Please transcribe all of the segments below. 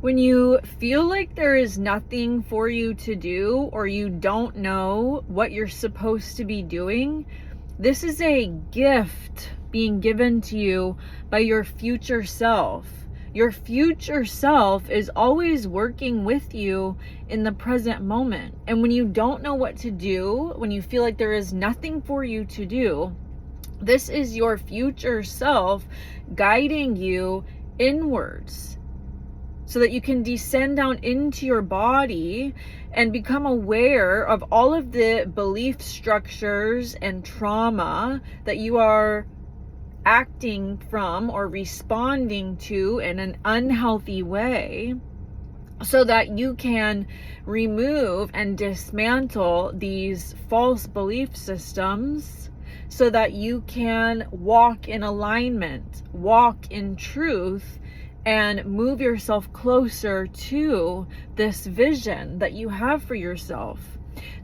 When you feel like there is nothing for you to do, or you don't know what you're supposed to be doing, this is a gift being given to you by your future self. Your future self is always working with you in the present moment. And when you don't know what to do, when you feel like there is nothing for you to do, this is your future self guiding you inwards, so that you can descend down into your body and become aware of all of the belief structures and trauma that you are acting from or responding to in an unhealthy way, so that you can remove and dismantle these false belief systems, so that you can walk in alignment, walk in truth, and move yourself closer to this vision that you have for yourself.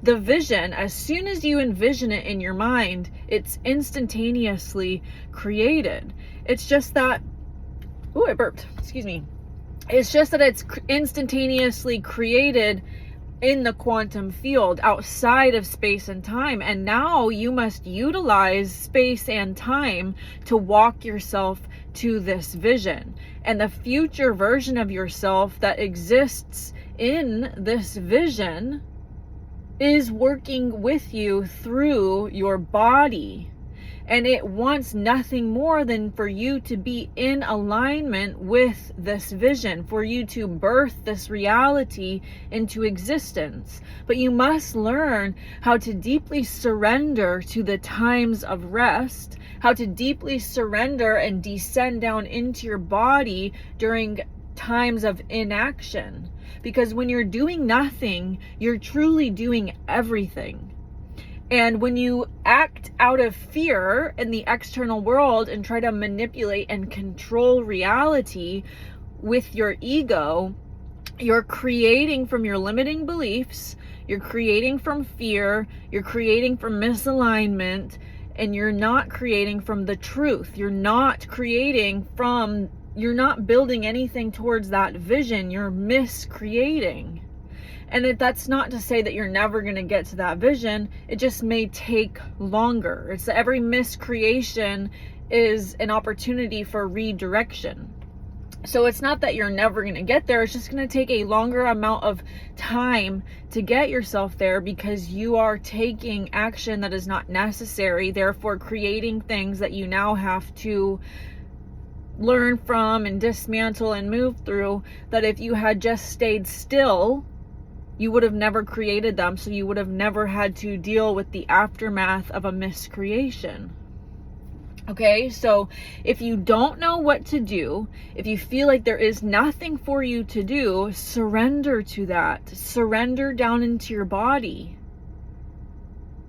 The vision, as soon as you envision it in your mind, it's instantaneously created. It's just that, oh, I burped, excuse me. It's just that it's instantaneously created in the quantum field outside of space and time. And now you must utilize space and time to walk yourself to this vision. And the future version of yourself that exists in this vision is working with you through your body. And it wants nothing more than for you to be in alignment with this vision, for you to birth this reality into existence. But you must learn how to deeply surrender to the times of rest, how to deeply surrender and descend down into your body during times of inaction. Because when you're doing nothing, you're truly doing everything. And when you act out of fear in the external world and try to manipulate and control reality with your ego, you're creating from your limiting beliefs, you're creating from fear, you're creating from misalignment, and you're not creating from the truth. You're not building anything towards that vision. You're miscreating. And that's not to say that you're never going to get to that vision. It just may take longer. It's that every miscreation is an opportunity for redirection. So it's not that you're never going to get there. It's just going to take a longer amount of time to get yourself there, because you are taking action that is not necessary, therefore creating things that you now have to learn from and dismantle and move through, that if you had just stayed still, you would have never created them. So you would have never had to deal with the aftermath of a miscreation. Okay, so if you don't know what to do, if you feel like there is nothing for you to do, surrender to that. Surrender down into your body.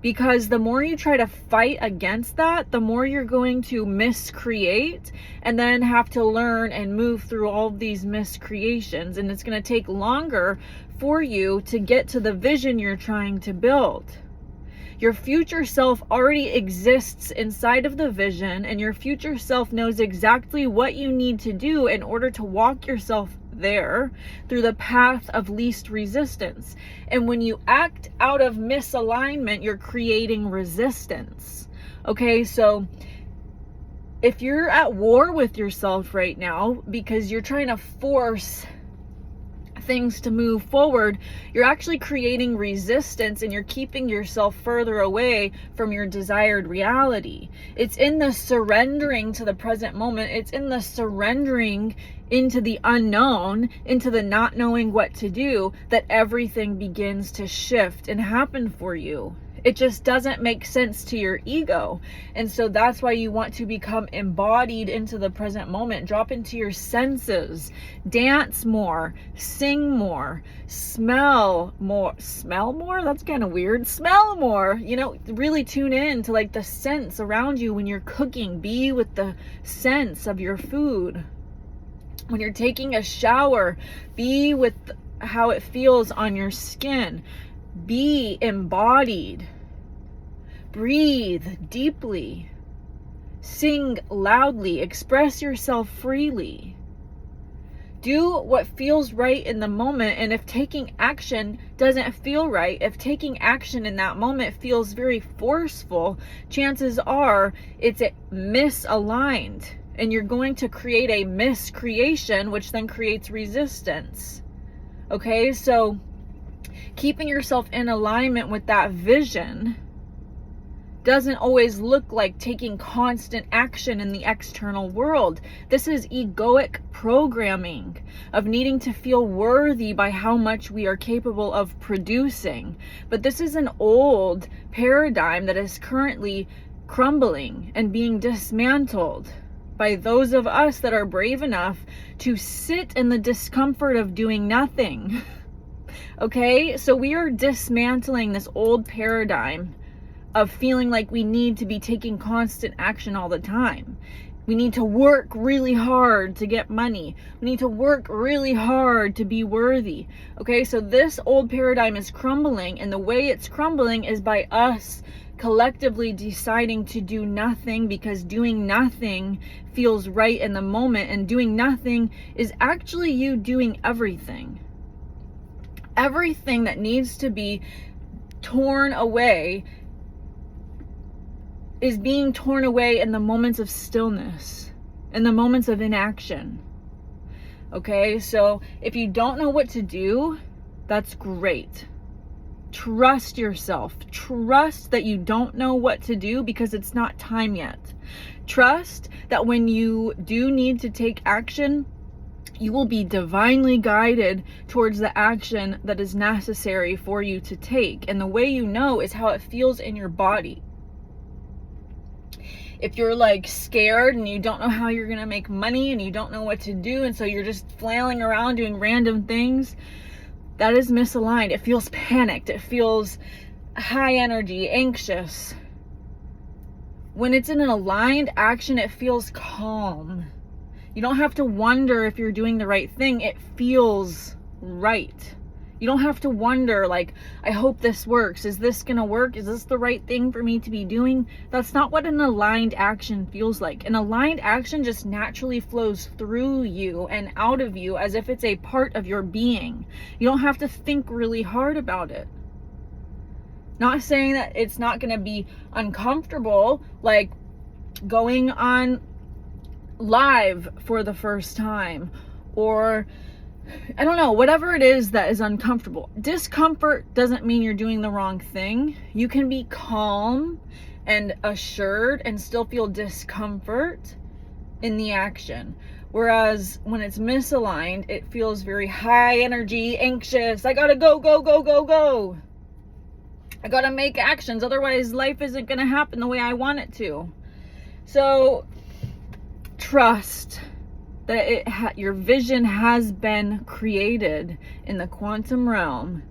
Because the more you try to fight against that, the more you're going to miscreate and then have to learn and move through all of these miscreations. And it's going to take longer for you to get to the vision you're trying to build. Your future self already exists inside of the vision, and your future self knows exactly what you need to do in order to walk yourself there through the path of least resistance. And when you act out of misalignment, you're creating resistance. Okay, so if you're at war with yourself right now because you're trying to force things to move forward, you're actually creating resistance, and you're keeping yourself further away from your desired reality. It's in the surrendering to the present moment. It's in the surrendering into the unknown, into the not knowing what to do, that everything begins to shift and happen for you. It just doesn't make sense to your ego. And so that's why you want to become embodied into the present moment. Drop into your senses. Dance more. Sing more. Smell more. Smell more? That's kind of weird. Smell more. You know, really tune in to like the scents around you when you're cooking. Be with the scents of your food. When you're taking a shower, be with how it feels on your skin. Be embodied. Breathe deeply. Sing loudly. Express yourself freely. Do what feels right in the moment. And if taking action doesn't feel right, if taking action in that moment feels very forceful, chances are it's misaligned, and you're going to create a miscreation, which then creates resistance. Okay, so keeping yourself in alignment with that vision doesn't always look like taking constant action in the external world. This is egoic programming of needing to feel worthy by how much we are capable of producing. But this is an old paradigm that is currently crumbling and being dismantled by those of us that are brave enough to sit in the discomfort of doing nothing. Okay, so we are dismantling this old paradigm of feeling like we need to be taking constant action all the time. We need to work really hard to get money. We need to work really hard to be worthy. Okay, so this old paradigm is crumbling, and the way it's crumbling is by us collectively deciding to do nothing, because doing nothing feels right in the moment, and doing nothing is actually you doing everything. Everything that needs to be torn away is being torn away in the moments of stillness, in the moments of inaction. Okay, so if you don't know what to do, that's great. Trust yourself. Trust that you don't know what to do because it's not time yet. Trust that when you do need to take action, you will be divinely guided towards the action that is necessary for you to take. And the way you know is how it feels in your body. If you're like scared and you don't know how you're going to make money and you don't know what to do, and so you're just flailing around doing random things, that is misaligned. It feels panicked. It feels high energy, anxious. When it's in an aligned action, it feels calm. You don't have to wonder if you're doing the right thing. It feels right. You don't have to wonder, like, I hope this works. Is this going to work? Is this the right thing for me to be doing? That's not what an aligned action feels like. An aligned action just naturally flows through you and out of you as if it's a part of your being. You don't have to think really hard about it. Not saying that it's not going to be uncomfortable, like going on live for the first time, or I don't know, whatever it is that is uncomfortable. Discomfort doesn't mean you're doing the wrong thing. You can be calm and assured and still feel discomfort in the action. Whereas when it's misaligned, it feels very high energy, anxious. I gotta go, go, go, go, go. I gotta make actions. Otherwise, life isn't gonna happen the way I want it to. So trust that your vision has been created in the quantum realm.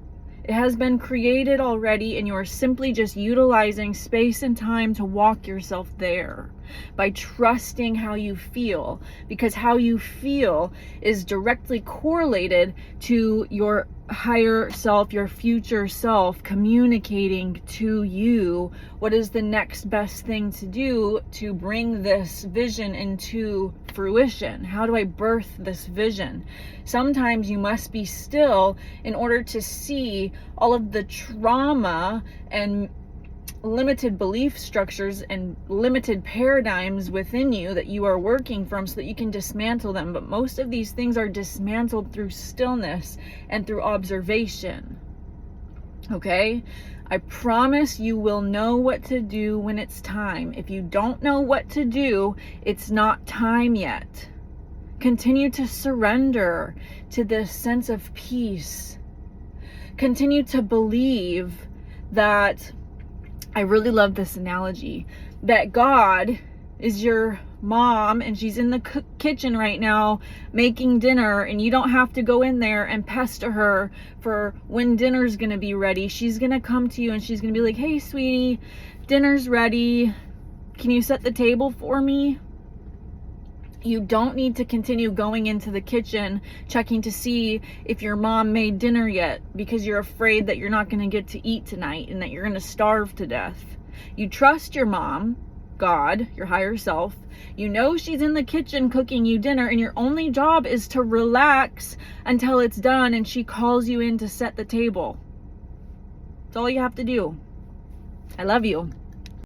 It has been created already, and you are simply just utilizing space and time to walk yourself there by trusting how you feel, because how you feel is directly correlated to your higher self, your future self, communicating to you what is the next best thing to do to bring this vision into fruition. How do I birth this vision? Sometimes you must be still in order to see all of the trauma and limited belief structures and limited paradigms within you that you are working from, so that you can dismantle them. But most of these things are dismantled through stillness and through observation. Okay? I promise you will know what to do when it's time. If you don't know what to do, it's not time yet. Continue to surrender to this sense of peace. Continue to believe that, I really love this analogy, that God is your mom and she's in the kitchen right now making dinner, and you don't have to go in there and pester her for when dinner's gonna be ready. She's gonna come to you and she's gonna be like, hey sweetie, dinner's ready. Can you set the table for me? You don't need to continue going into the kitchen checking to see if your mom made dinner yet, because you're afraid that you're not going to get to eat tonight and that you're going to starve to death. You trust your mom God, your higher self. You know she's in the kitchen cooking you dinner, and your only job is to relax until it's done and she calls you in to set the table. That's all you have to do. I love you.